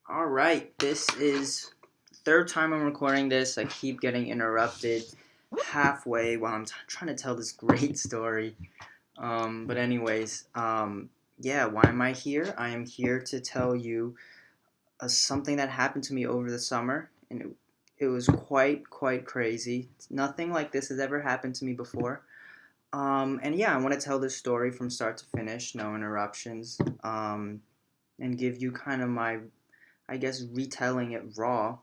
All right, this is the third time I'm recording this. I keep getting interrupted halfway while I'm trying to tell this great story. But anyways, yeah, why am I here? I am here to tell you something that happened to me over the summer, and it was quite crazy. Nothing like this has ever happened to me before. And yeah, I want to tell this story from start to finish, no interruptions. And give you kind of my I guess retelling it raw,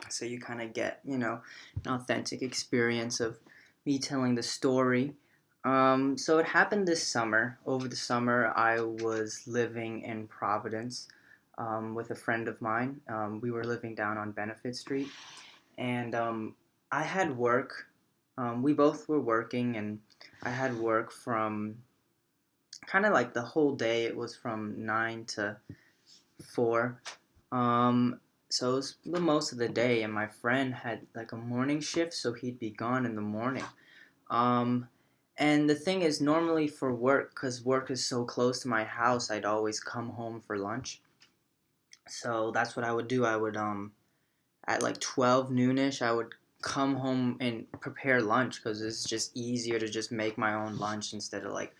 so you kind of get an authentic experience of me telling the story. So it happened this summer. Over the summer, I was living in Providence with a friend of mine. We were living down on Benefit Street, and I had work. We both were working, and I had work from kind of like the whole day. It was from 9 to 4. Um, so it was the most of the day, and my friend had like a morning shift, so he'd be gone in the morning. Um, and the thing is, normally for work, because work is so close to my house, I'd always come home for lunch. So that's what I would do. I would at like 12 noonish, I would come home and prepare lunch because it's just easier to just make my own lunch instead of like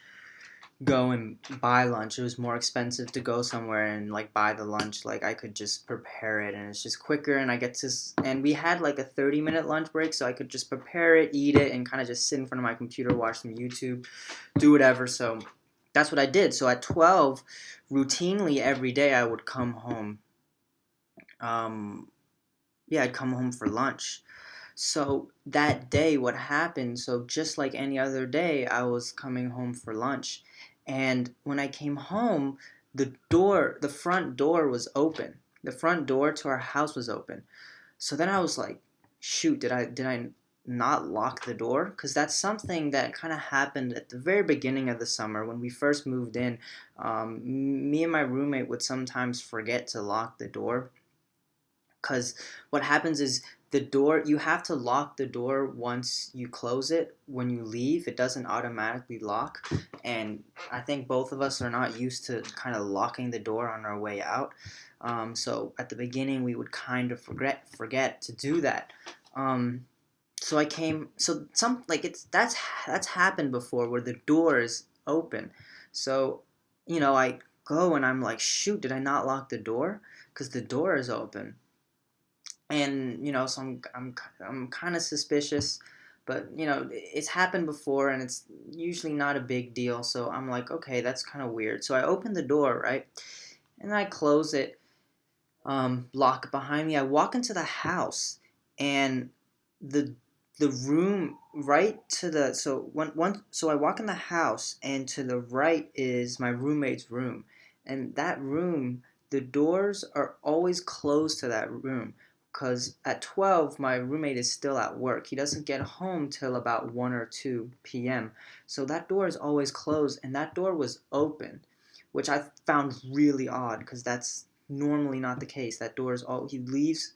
go and buy lunch. It was more expensive to go somewhere and like buy the lunch. Like I could just prepare it and it's just quicker and I get to and we had like a 30-minute lunch break, so I could just prepare it, eat it, and kind of just sit in front of my computer, watch some YouTube, do whatever. So that's what I did. So at 12, routinely every day I would come home. Um yeah, I'd come home for lunch. So that day, what happened? So just like any other day, I was coming home for lunch, and when I came home, the front door was open. The front door to our house was open. So then I was like, shoot, did I not lock the door? Because that's something that kind of happened at the very beginning of the summer when we first moved in. Me and my roommate would sometimes forget to lock the door, because what happens is the door, you have to lock the door once you close it. When you leave, it doesn't automatically lock, and I think both of us are not used to kind of locking the door on our way out. So at the beginning we would kind of forget to do that. So I came, so some like it's that's happened before where the door is open. So I go and I'm like, shoot, did I not lock the door? Because the door is open. And so I'm kind of suspicious, but it's happened before and it's usually not a big deal, so I'm like, okay, that's kind of weird. So I open the door, right, and I close it, lock it behind me. I walk into the house, and the the room right to the so one so I walk in the house, and to the right is my roommate's room, and that room, the doors are always closed to that room, because at 12 my roommate is still at work. He doesn't get home till about 1 or 2 p.m. So that door is always closed, and that door was open, which I found really odd because that's normally not the case. That door is all he leaves.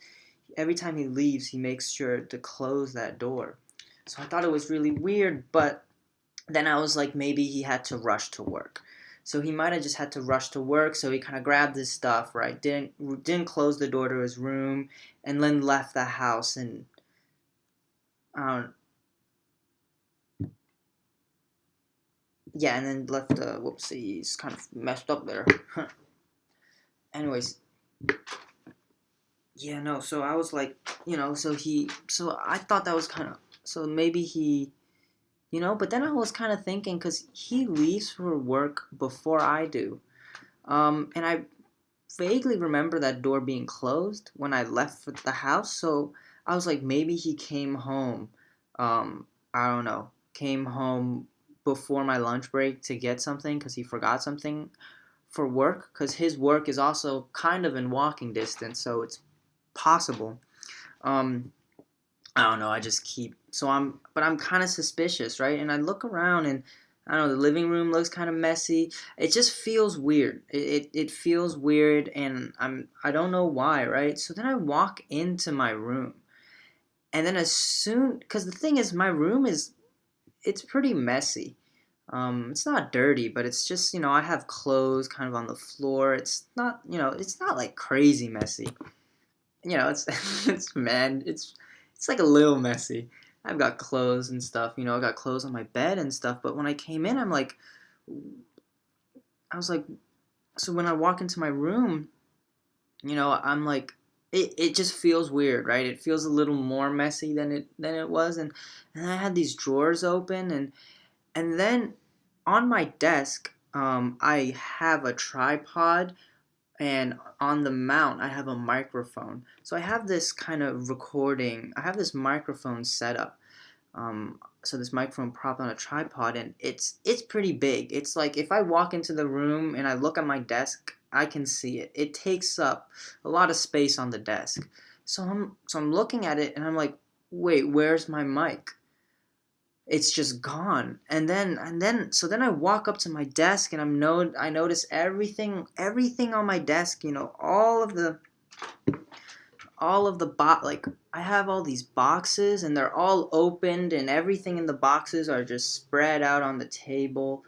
Every time he leaves, he makes sure to close that door. So I thought it was really weird, but then I was like, maybe he had to rush to work. So he might have just had to rush to work. So he kind of grabbed his stuff, right? Didn't close the door to his room, and then left the house. And um, yeah, and then left. Whoopsies, kind of messed up there. Anyways, yeah, no. So I was like, so I thought that was kind of, so maybe he, but then I was kind of thinking, because he leaves for work before I do. And I vaguely remember that door being closed when I left for the house. So I was like, maybe he came home. I don't know, came home before my lunch break to get something because he forgot something for work. Because his work is also kind of in walking distance, so it's possible. Um, I don't know. I just keep but I'm kind of suspicious, right? And I look around, and I don't know. The living room looks kind of messy. It just feels weird. It feels weird, and I don't know why, right? So then I walk into my room, and then because the thing is, my room is it's pretty messy. It's not dirty, but it's just, I have clothes kind of on the floor. It's not, it's not like crazy messy. It's it's like a little messy. I've got clothes and stuff, I got clothes on my bed and stuff, but when I came in, I was like, so when I walk into my room, I'm like, it just feels weird, right? It feels a little more messy than it was, and I had these drawers open, and then on my desk, I have a tripod, and on the mount, I have a microphone. So I have this kind of recording. I have this microphone set up. So this microphone prop on a tripod, and it's pretty big. It's like if I walk into the room and I look at my desk, I can see it. It takes up a lot of space on the desk. So I'm looking at it, and I'm like, wait, where's my mic? It's just gone. And then I walk up to my desk, and I notice everything on my desk, all of the like I have all these boxes, and they're all opened, and everything in the boxes are just spread out on the table.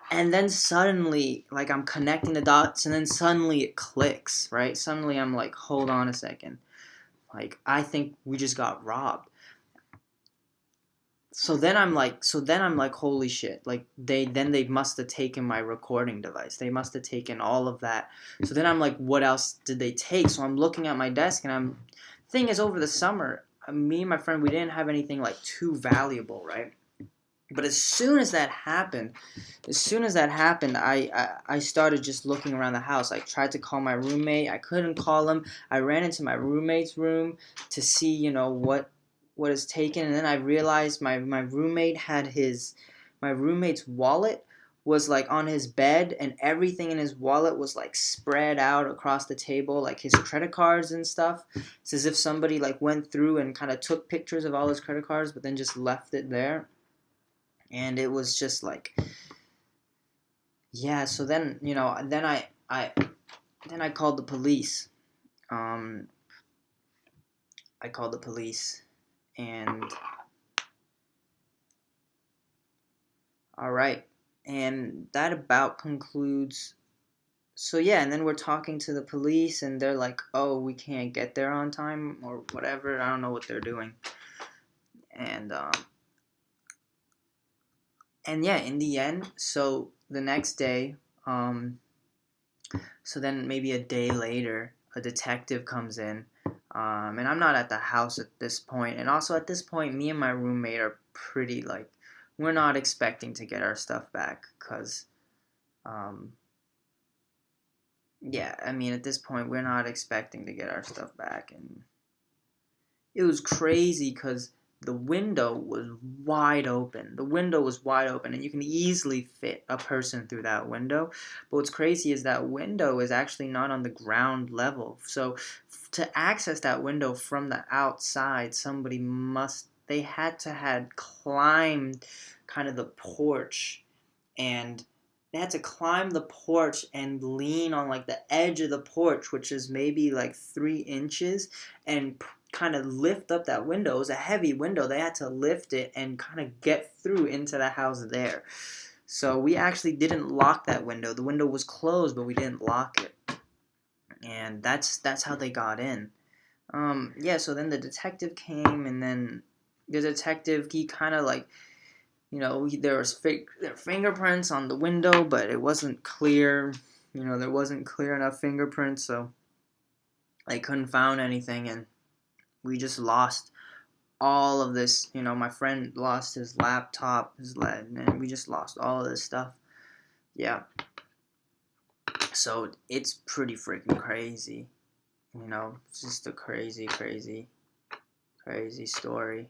And then suddenly, like, I'm connecting the dots, and then suddenly it clicks, right? Suddenly I'm like, hold on a second. Like, I think we just got robbed. So then I'm like, holy shit! Like they must have taken my recording device. They must have taken all of that. So then I'm like, what else did they take? So I'm looking at my desk, and thing is, over the summer, me and my friend, we didn't have anything like too valuable, right? But as soon as that happened, I started just looking around the house. I tried to call my roommate. I couldn't call him. I ran into my roommate's room to see, what is taken, and then I realized my roommate's wallet was like on his bed, and everything in his wallet was like spread out across the table, like his credit cards and stuff. It's as if somebody like went through and kind of took pictures of all his credit cards, but then just left it there. And it was just like, yeah. So then, then I called the police. um I called the police, and all right, and that about concludes. So yeah, and then we're talking to the police, and they're like, oh, we can't get there on time or whatever. I don't know what they're doing. And yeah, in the end, so the next day, um so then maybe a day later, a detective comes in, and I'm not at the house at this point. And also at this point, me and my roommate are pretty like, we're not expecting to get our stuff back, because, um, yeah, I mean, at this point, we're not expecting to get our stuff back. And it was crazy because the window was wide open. The window was wide open, and you can easily fit a person through that window. But what's crazy is that window is actually not on the ground level. So to access that window from the outside, they had to had climbed kind of the porch, and they had to climb the porch and lean on like the edge of the porch, which is maybe like 3 inches, and kind of lift up that window. It was a heavy window. They had to lift it and kind of get through into the house there. So we actually didn't lock that window. The window was closed, but we didn't lock it. And that's how they got in. Yeah, so then the detective came, and then the detective, he kind of like, there was fingerprints on the window, but it wasn't clear. There wasn't clear enough fingerprints, so they couldn't found anything, and we just lost all of this. My friend lost his laptop, and we just lost all of this stuff. Yeah. So it's pretty freaking crazy. It's just a crazy, crazy, crazy story.